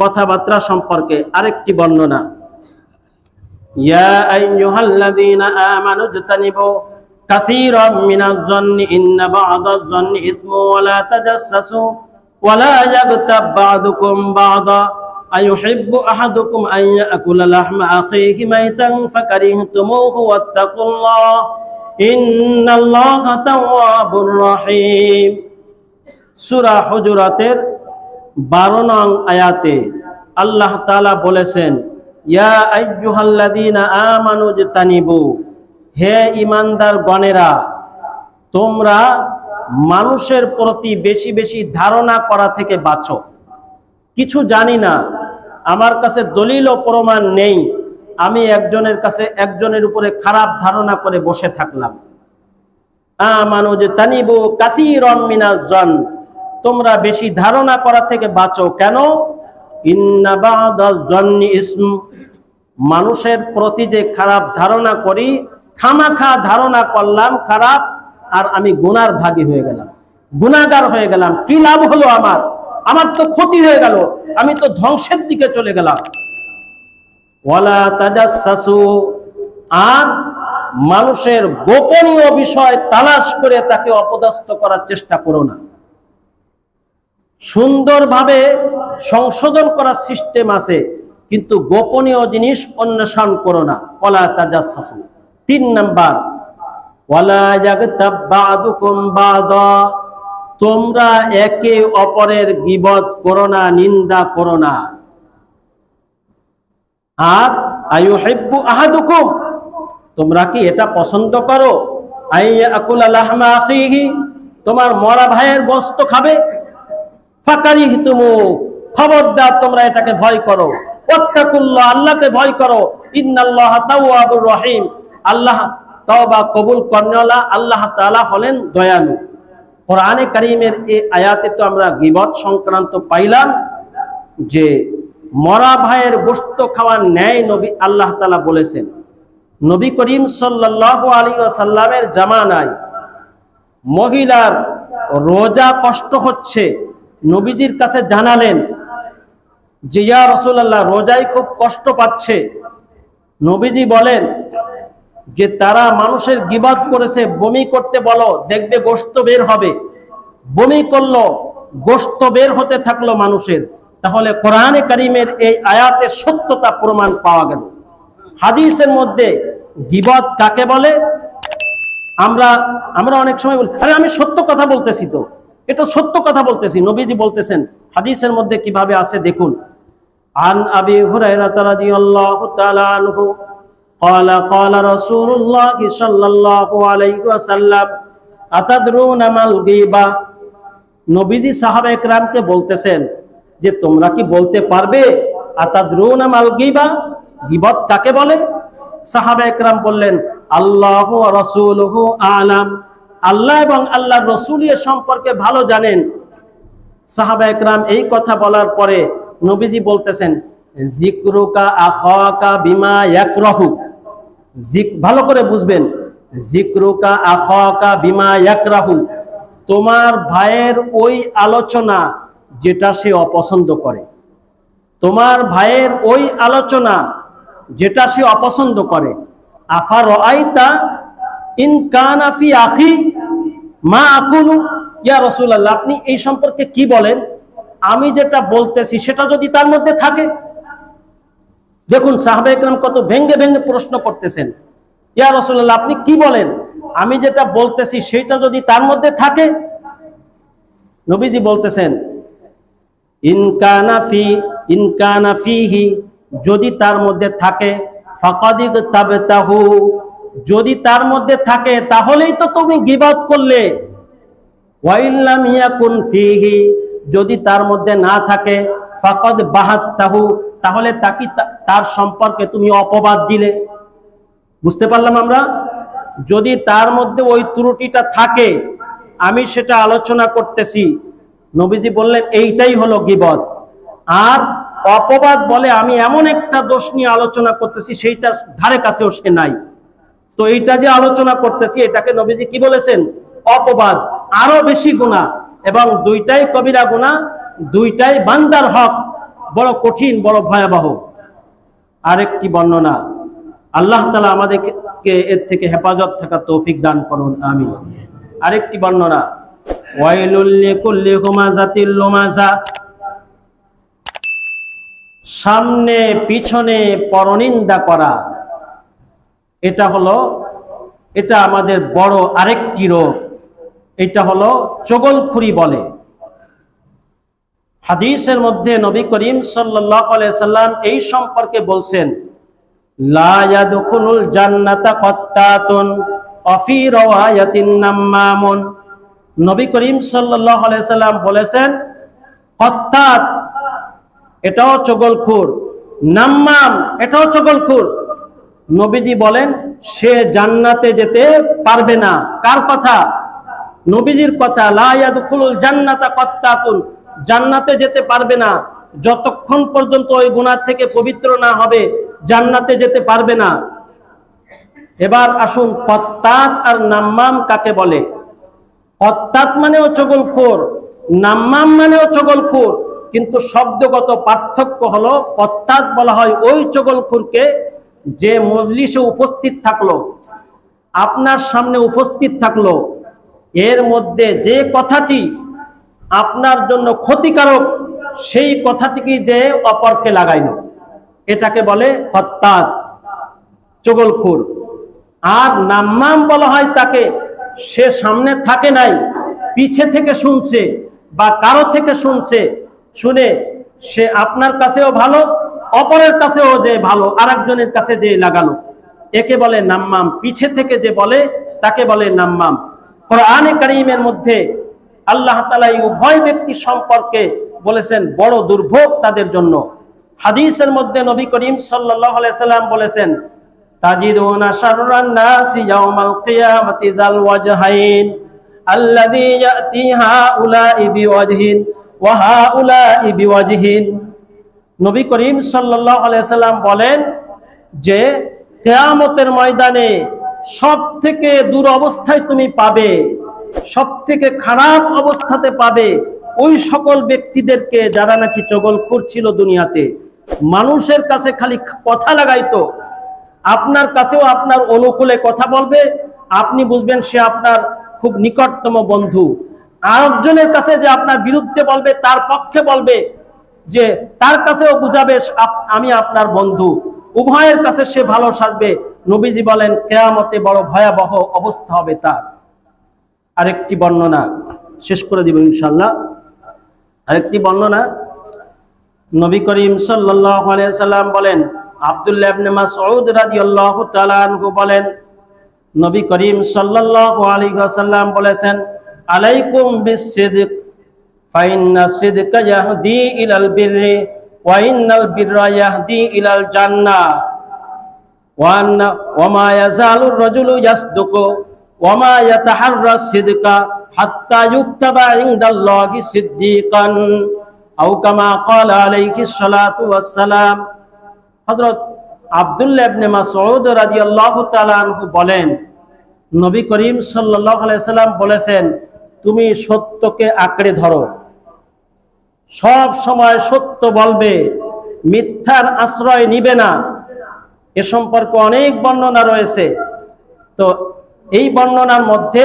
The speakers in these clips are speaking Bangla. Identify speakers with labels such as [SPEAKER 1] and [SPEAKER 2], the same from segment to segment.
[SPEAKER 1] কথাবার্তা সম্পর্কে আরেকটি বর্ণনা, ইয়া আইয়ুহাল্লাযীনা আমানু ইজতানিবু কাসীরাম মিনাজ-যন্নি ইন্না বা'দাজ-যন্নি ইসমু ওয়া লা তাজাসসাসু ওয়া লা ইয়াগতাব বা'দুকুম বা'দা আইয়ুহিব্বু আহাদুকুম আন ইয়াকুলা লাহমা আখীহি মাইতান ফাকারিহতুমুহু ওয়াত্তাকুল্লাহ ইন্নাল্লাহা তাওয়াবুর রহিম। সূরা হুজুরাতের 12 নং আয়াতে আল্লাহ তাআলা বলেছেন, ইয়া আইয়ুহাল্লাযীনা আমানু ইজতানিবু, হে ঈমানদার গণেরা, তোমরা মানুষের প্রতি বেশি বেশি ধারণা করা থেকে বাঁচো। কিছু জানি না, আমার কাছে দলিল ও প্রমাণ নেই, আমি একজনের উপরে খারাপ ধারণা করে বসে থাকলাম। আমানু ইজতানিবু কাসীরাম মিনাজ-যন, তোমরা বেশি ধারণা করা থেকে বাঁচো। কেন? ইন্না বা'দাজ-যন্নি ইসম, মানুষের প্রতি যে খারাপ ধারণা করি, খামাখা ধারণা করলাম খারাপ, আর আমি গুনার ভাগী হয়ে গেলাম, গুনাহগার হয়ে গেলাম। কি লাভ হলো আমার? আমার তো ক্ষতি হয়ে গেল, আমি তো ধ্বংসের দিকে চলে গেলাম। ওয়ালা তাজাসসাসু, আর মানুষের গোপনীয় বিষয় তালাশ করে তাকে অপদস্থ করার চেষ্টা করো না। সুন্দরভাবে সংশোধন করার সিস্টেম আছে, কিন্তু গোপনীয় জিনিস অন্বেষণ করো না। ওয়ালা তাজাসসাসু। 3 নাম্বার, ওয়ালা ইয়াগতাব বা'দুকুম বা'দা, তোমরা একে অপরের গীবত করো না, নিন্দা করো না। আর আইয়ুহিব্বু আহাদুকুম, তোমরা কি এটা পছন্দ করো, আইয়াকুলা লাহমা আখীহি, তোমার মরা ভাইয়ের গোশত খাবে? ফাকারিহতুমু, খবরদার তোমরা এটাকে ভয় করো। ওয়াত্তাকুল্লাহ, আল্লাহকে ভয় করো। ইন্নাল্লাহা তাওয়াবুর রহিম, আল্লাহ তওবা কবুল করনেওয়ালা, আল্লাহ তাআলা হলেন দয়ালু। কোরআনে কারীমের এই আয়াতে তো আমরা গীবত সংক্রান্ত পাইলাম যে মরা ভাইয়ের গোশত খাওয়ার ন্যায় নবী আল্লাহ তাআলা বলেছেন। নবী করিম সাল্লাল্লাহু আলাইহি ওয়াসাল্লামের জামানায় মহিলার রোজা কষ্ট হচ্ছে, নবীজির কাছে জানালেন যে ইয়া রাসূলুল্লাহ, রোজায় খুব কষ্ট পাচ্ছে। নবীজি বলেন যে তারা মানুষের গীবত করেছে, বমি করতে বলো, দেখবে গোশত বের হবে। বমি করলো, গোশত বের হতে থাকলো মানুষের। তাহলে কোরআনে কারীমের এই আয়াতের সত্যতা প্রমাণ পাওয়া গেল। হাদিসের মধ্যে গীবত কাকে বলে? আমরা অনেক সময় বলি, আরে আমি সত্য কথা বলতেছি, তো এটা সত্য কথা বলতেছি। নবীজি বলতেছেন, হাদিসের মধ্যে কিভাবে আছে দেখুন। আন আবি হুরায়রা রাদিয়াল্লাহু তাআলা আনহু قال قال رسول الله صلى الله عليه وسلم أتدرون ما الغيبة, নবীজি সাহাবায়ে কেরামকে বলতেছেন যে তোমরা কি বলতে পারবে আতাদরুনা মাল গীবা, গীবত কাকে বলে? সাহাবায়ে কেরাম বললেন, আল্লাহু ওয়া রাসূলুহু আ'লাম, আল্লাহ এবং আল্লাহর রাসূল এর সম্পর্কে ভালো জানেন। সাহাবায়ে কেরাম এই কথা বলার পরে নবীজি বলতেছেন, যিকরুকা আখাকা বিমা ইয়াকরাহু, ভালো করে বুঝবেন, যিকরুকা আখাকা বিমা ইয়াকরাহু, তোমার ভাইয়ের ওই আলোচনা যেটা সে অপছন্দ করে, তোমার ভাইয়ের ওই আলোচনা যেটা সে অপছন্দ করে। আফা রাআইতা ইন কানা ফি আখি মা আকুলু, ইয়া রাসূলুল্লাহ, আপনি এই সম্পর্কে কি বলেন? আমি যেটা বলতেছি সেটা যদি তার মধ্যে থাকে। দেখুন সাহাবায়ে কেরাম কত ভেঙ্গে ভেঙ্গে প্রশ্ন করতেছেন, ইয়া রাসূলুল্লাহ, আপনি কি বলেন? আমি যেটা বলতেছি সেটা যদি তার মধ্যে থাকে। নবীজি বলতেছেন, ইন কানা ফিহি, যদি তার মধ্যে থাকে, ফাকাদিগ তাবতাহু, যদি তার মধ্যে থাকে তাহলেই তো তুমি গীবত করলে। ওয়া ইল্লাম ইয়াকুন ফিহি, যদি তার মধ্যে না থাকে, ফাকাদ বাহাত্তাহু, তাহলে তার সম্পর্কে তুমি অপবাদ দিলে। বুঝতে পারলাম আমরা? যদি তার মধ্যে ওই ত্রুটিটা থাকে, আমি সেটা আলোচনা করতেছি, নবীজি বললেন এইটাই হলো গীবত। আর অপবাদ বলে আমি এমন একটা দোষ নিয়ে আলোচনা করতেছি সেইটা ধারে কাছেও সে নাই, তো এইটা যে আলোচনা করতেছি এটাকে নবীজি কি বলেছেন? অপবাদ, আরো বেশি গুনাহ, এবং দুইটাই কবিরা গুনাহ, দুইটাই বান্দার হক। বড় কঠিন, বড় ভয়াবহ। আরেকটি বর্ণনা, আল্লাহ তাআলা আমাদেরকে এর থেকে হেফাজত থাকার তৌফিক দান করুন, আমিন। আরেকটি বর্ণনা, ওয়াইলুল লিকুল্লি হুমাযাতিল লুমাযা, সামনে পিছনে পরনিন্দা করা, এটা আমাদের বড় আরেকটি রোগ। এটা হলো চগলখুরি বলে। হাদিসের মধ্যে নবী করিম সাল্লাল্লাহু আলাইহি সাল্লাম এই সম্পর্কে বলছেন, লা ইয়াদখুলুল জান্নাতা কাত্তাতুন ওয়া ফি রাওয়ায়াতিন নাম্মামুন। নবী করিম সাল্লাল্লাহু আলাইহি সাল্লাম বলেছেন, কাত্তাত এটাও চগলখুর, নাম্মাম এটাও চগলখুর। নবীজি বলেন সে জান্নাতে যেতে পারবে না। কার কথা? নবীজির কথা। লা ইয়াদখুলুল জান্নাতা কাত্তাতুন, জান্নাতে যেতে পারবে না যতক্ষণ পর্যন্ত ওই গুনাহ থেকে পবিত্র না হবে, জান্নাতে যেতে পারবে না। এবার আসুন, কাত্তাত আর নাম্মাম কাকে বলে? কাত্তাত মানেও চগলখোর, নাম্মাম মানেও চগলখোর, কিন্তু শব্দগত পার্থক্য হলো কাত্তাত বলা হয় ওই চগলখোরকে যে মজলিসে উপস্থিত থাকলো, আপনার সামনে উপস্থিত থাকলো, এর মধ্যে যে কথাটি আপনার জন্য ক্ষতিকারক সেই কথাটিকে যে অপরকে লাগাইল, এটাকে বলে কাত্তাত, চগলখোর। আর নাম্মাম বলা হয় তাকে, সে সামনে থাকে নাই, পিছে থেকে শুনছে বা কারো থেকে শুনছে, শুনে সে আপনার কাছেও ভালো, অপরের কাছেও যে ভালো, আরেকজনের কাছে যে লাগালো, একে বলে নাম্মাম। পিছে থেকে যে বলে তাকে বলে নাম্মাম। কোরআনে কারীমের মধ্যে আল্লাহ তাআলা এই উভয় ব্যক্তি সম্পর্কে বলেছেন বড় দুর্ভোগ তাদের জন্য। হাদিসের মধ্যে নবী করিম সাল্লাল্লাহু আলাইহি সাল্লাম বলেছেন, তাজিদুনা শাররান নাসি ইয়াউমাল কিয়ামাতি যাল ওয়াজহাইন আল্লাযী ইয়াতি হাউলাই বিওয়াজহিন ওয়া হাউলাই বিওয়াজহিন। নবী করিম সাল্লাল্লাহু আলাইহি সাল্লাম বলেন যে কিয়ামতের ময়দানে সবথেকে দুরবস্থায় তুমি পাবে, সবথেকে খারাপ অবস্থাতে পাবে ওই সকল ব্যক্তিদেরকে যারা নাকি চগলখোর ছিল দুনিয়াতে, মানুষের কাছে খালি কথা লাগাইতো, আপনার কাছেও আপনার অনুকূলে কথা বলবে, আপনি বুঝবেন সে আপনার খুব নিকটতম বন্ধু। আরেকজনের কাছে যে আপনার বিরুদ্ধে বলবে, তার পক্ষে বলবে, যে তার কাছেও বুঝাবে আমি আপনার বন্ধু, উভয়ের কাছে সে ভালো সাজবে। নবীজি বলেন কিয়ামতে বড় ভয়াবহ অবস্থা হবে তার। আরেকটি বর্ণনা, শেষ করে দিব ইনশাআল্লাহ। আরেকটি বর্ণনা, নবী করিম সাল্লাল্লাহু আলাইহি সাল্লাম বলেন, আব্দুল্লাহ ইবনে মাসউদ রাদিয়াল্লাহু তাআলা আনহু বলেন, নবী করিম সাল্লাল্লাহু আলাইহি ওয়াসাল্লাম বলেছেন, আলাইকুম বিসসিদক ফাইন্নাস সিদকা ইয়াহদি ইলাল বিররি ওয়া ইন্নাল বিররা ইয়াহদি ইলাল জান্নাহ ওয়া মা ইয়াজালুর রাজুলু ইয়াসদুকু ওয়া মা ইয়াতাহাররা সিদকা হাত্তা ইউকতাবা ইনদাল্লাহি সিদ্দিকান আও কামা ক্বালা আলাইহিস সালাতু ওয়াস সালাম। হযরত আব্দুল্লাহ ইবনে মাসউদ রাদিয়াল্লাহু তাআলা আনহু বলেন, নবী করিম সাল্লাল্লাহু আলাইহি সাল্লাম বলেছেন, তুমি সত্যকে আঁকড়ে ধরো, সব সময় সত্য বলবে, মিথ্যার আশ্রয় নিবে না। এ সম্পর্কে অনেক বর্ণনা রয়েছে। তো এই বর্ণনার মধ্যে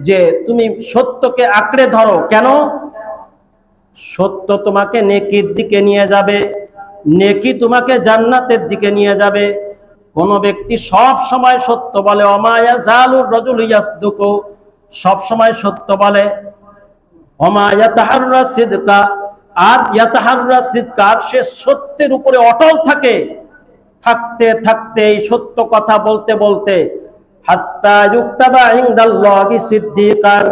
[SPEAKER 1] যে তুমি সত্যকে আঁকড়ে ধরো, কেন? সত্য তোমাকে নেকির দিকে নিয়ে যাবে, নেকি তোমাকে জান্নাতের দিকে নিয়ে যাবে। কোন ব্যক্তি সব সময় সত্য বলে, ওমা ইয়াজালুর রাজুলু ইয়াসদুকু, সব সময় সত্য বলে, ওমা ইয়াতাহাররা সিদকা, আর ইয়াতাহাররা সিদকা, সে সত্যের উপরে অটল থাকে, থাকতে থাকতে এই সত্য কথা বলতে বলতে হাত্তা ইউকতাবা ইনদাল্লাহি সিদ্দিকান,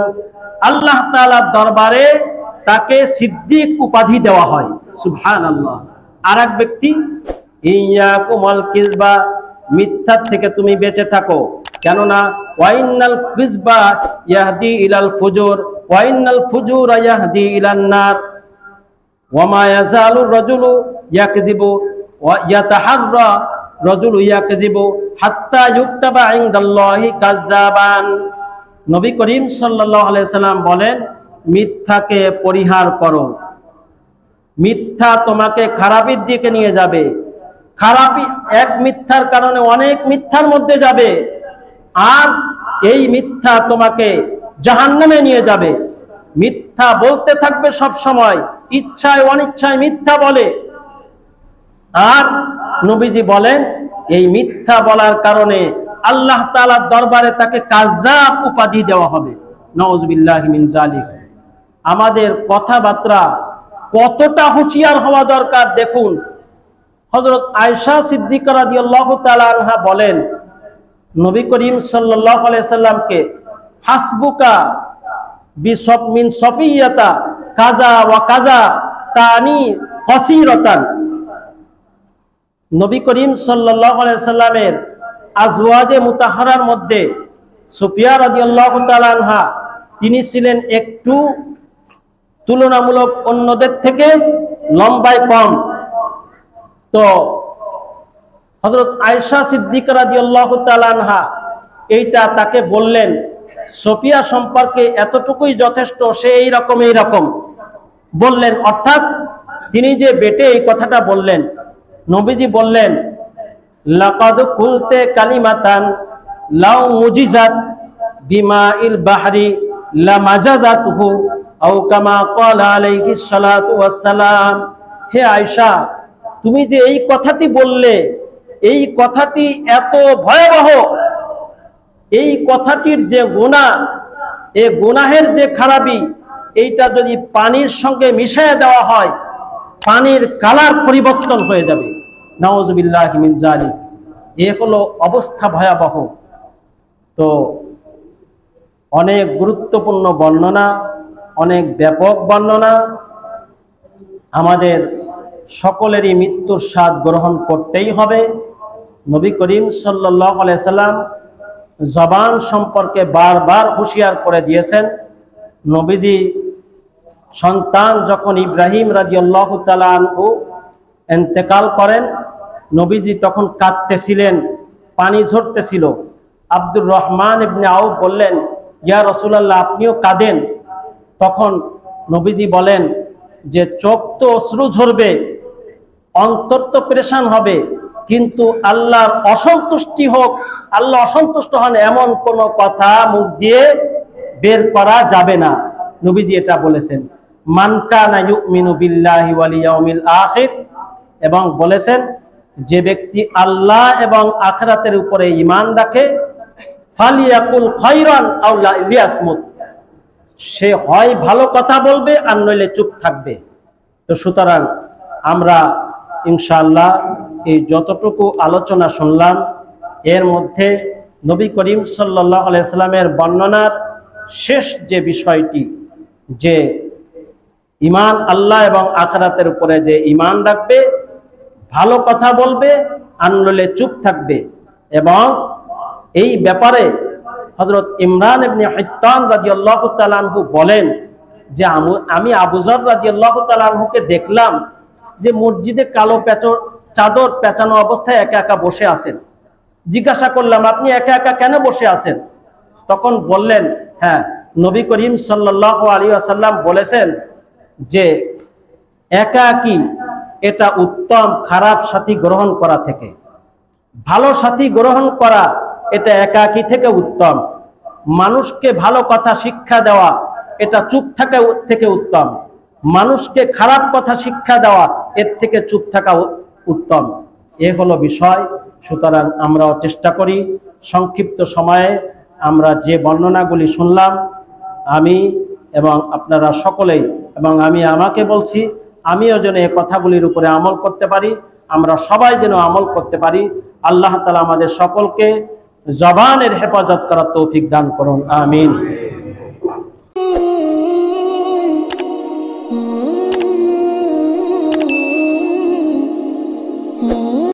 [SPEAKER 1] আল্লাহ তাআলার দরবারে তাকে সিদ্দিক উপাধি দেওয়া হয়। সুবহানাল্লাহ। আর এক ব্যক্তি, ইয়াকুমুল কিযবা, মিথ্যা থেকে তুমি বেঁচে থাকো, কেননা ওয়াইনাল কিযবা ইয়াহদি ইলাল ফুজুর ওয়াইনাল ফুজুরা ইয়াহদি ইলান নার ওয়া মা ইয়াজালুর রাজুলু ইয়াকযিবু ওয়া ইয়াতাহাররা রাজুলু ইয়াকযিবু হাত্তা ইউকতাবা ইনদাল্লাহি কাযযাবান। নবী করিম সাল্লাল্লাহু আলাইহি সাল্লাম বলেন, মিথ্যাকে পরিহার করো, মিথ্যা তোমাকে খারাপের দিকে নিয়ে যাবে, খারাপি এক মিথ্যার কারণে অনেক মিথ্যার মধ্যে যাবে, আর এই মিথ্যা তোমাকে জাহান্নামে নিয়ে যাবে। মিথ্যা বলতে থাকবে সব সময়, ইচ্ছায় অনিচ্ছায় মিথ্যা বলে। আর নবীজি বলেন এই মিথ্যা বলার কারণে আল্লাহ তাআলার দরবারে তাকে কাযযাব উপাধি দেওয়া হবে। নাউযুবিল্লাহি মিন যালিক। আমাদের কথাবার্তা কতটা হুঁশিয়ার হওয়া দরকার দেখুন। হযরত আয়েশা সিদ্দিকা রাদিয়াল্লাহু তাআলা আনহা বলেন, নবী করিম সাল্লাল্লাহু আলাইহি সাল্লামকে হাসবুকা মিন সফিয়াতা কাজা ওয়া কাজা তানি কাসীরাতান। নবী করিম সাল্লাল্লাহু আলাইহি সাল্লামের আজওয়াজে মুতাহহারার মধ্যে সুফিয়া রাদিয়াল্লাহু তাআলা আনহা তিনি ছিলেন একটু তুলনামূলক অন্যদের থেকে লম্বায় কম। তো হযরত আয়েশা সিদ্দিকা রাদিয়াল্লাহু তাআলা আনহা এইটা তাকে বললেন, সুফিয়া সম্পর্কে এতটুকুই যথেষ্ট, সে এই রকম বললেন। অর্থাৎ তিনি যে বেটে এই কথাটা বললেন, নবীজি বললেন লাকাদ কুলতে কালিমাতান লাউ মুজিজাত বিমাইল বাহরি লা মাজাজাতহু আও কামা ক্বালা আলাইহিস সালাতু ওয়াস সালাম। হে আয়েশা, তুমি যে এই কথাটি বললে, এই কথাটি এত ভয়াবহ, এই কথাটির যে গুনাহ, এই গুনাহের যে খারাপি, এইটা যদি পানির সঙ্গে মিশিয়ে দেওয়া হয়, পানির কালার পরিবর্তন হয়ে যাবে। নাউযুবিল্লাহি মিন যালিক। এ হলো অবস্থা ভয়াবহ। তো অনেক গুরুত্বপূর্ণ বর্ণনা, অনেক ব্যাপক বর্ণনা। আমাদের সকলেরই মৃত্যুর স্বাদ গ্রহণ করতেই হবে। নবী করিম সাল্লাল্লাহু আলাইহি সাল্লাম জবান সম্পর্কে বারবার হুঁশিয়ার করে দিয়েছেন। নবীজি সন্তান যখন ইব্রাহিম রাদিয়াল্লাহু তাআলা আনহু ইন্তেকাল করেন, নবীজি তখন কাঁদতেছিলেন, পানি ঝরতেছিল। আব্দুর রহমান ইবনে আউফ বললেন, ইয়া রাসূলুল্লাহ, আপনিও কাঁদেন। তখন নবীজি বলেন যে চোখ তো অশ্রু ঝরবে, অন্তর তো পেরেশান হবে, কিন্তু আল্লাহর অসন্তুষ্টি হোক, আল্লাহ অসন্তুষ্ট হন এমন কোন কথা মুখ দিয়ে বের করা যাবে না। নবীজি এটা বলেছেন, মান কানা ইউমিনু বিল্লাহি ওয়াল ইয়াউমিল আখির, এবং বলেছেন যে ব্যক্তি আল্লাহ এবং আখিরাতের উপরে ঈমান রাখে, ফালিয়াকুল খায়রান আও লিয়াসমুত, সে হয় ভালো কথা বলবে আর নইলে চুপ থাকবে। তো সুতরাং আমরা ইনশাআল্লাহ এই যতটুকু আলোচনা শুনলাম, এর মধ্যে নবী করিম সাল্লাল্লাহু আলাইহি সাল্লামের বর্ণনার শেষ যে বিষয়টি, যে ঈমান আল্লাহ এবং আখিরাতের উপরে যে ঈমান রাখবে, ভালো কথা বলবে আর নইলে চুপ থাকবে। এবং এই ব্যাপারে হযরত ইমরান ইবনে হিত্তান রাদিয়াল্লাহু তাআলা আনহু বলেন যে আমি আবু যর রাদিয়াল্লাহু তাআলা আনহুকে দেখলাম যে মসজিদে কালো চাদর পেঁচানো অবস্থায় একা একা বসে আছেন। জিজ্ঞাসা করলাম, আপনি একা একা কেন বসে আছেন? তখন বললেন, হ্যাঁ, নবী করিম সাল্লাল্লাহু আলাইহি ওয়াসাল্লাম বলেছেন যে একাকী এটা উত্তম খারাপ সাথী গ্রহণ করা থেকে। ভালো সাথী গ্রহণ করা এটা একাকী থেকে উত্তম। মানুষকে ভালো কথা শিক্ষা দেওয়া এটা চুপ থাকা থেকে উত্তম। মানুষকে খারাপ কথা শিক্ষা দেওয়া এর থেকে চুপ থাকা উত্তম। এ হলো বিষয়। সুতরাং আমরাও চেষ্টা করি সংক্ষিপ্ত সময়ে আমরা যে বর্ণনাগুলি শুনলাম, আমি এবং আপনারা সকলেই, এবং আমি আমাকে বলছি, আমিও যেন এই কথাগুলির উপরে আমল করতে পারি, আমরা সবাই যেন আমল করতে পারি। আল্লাহ তাআলা আমাদের সকলকে জবানের হেফাজত করার তৌফিক দান করুন। আমিন।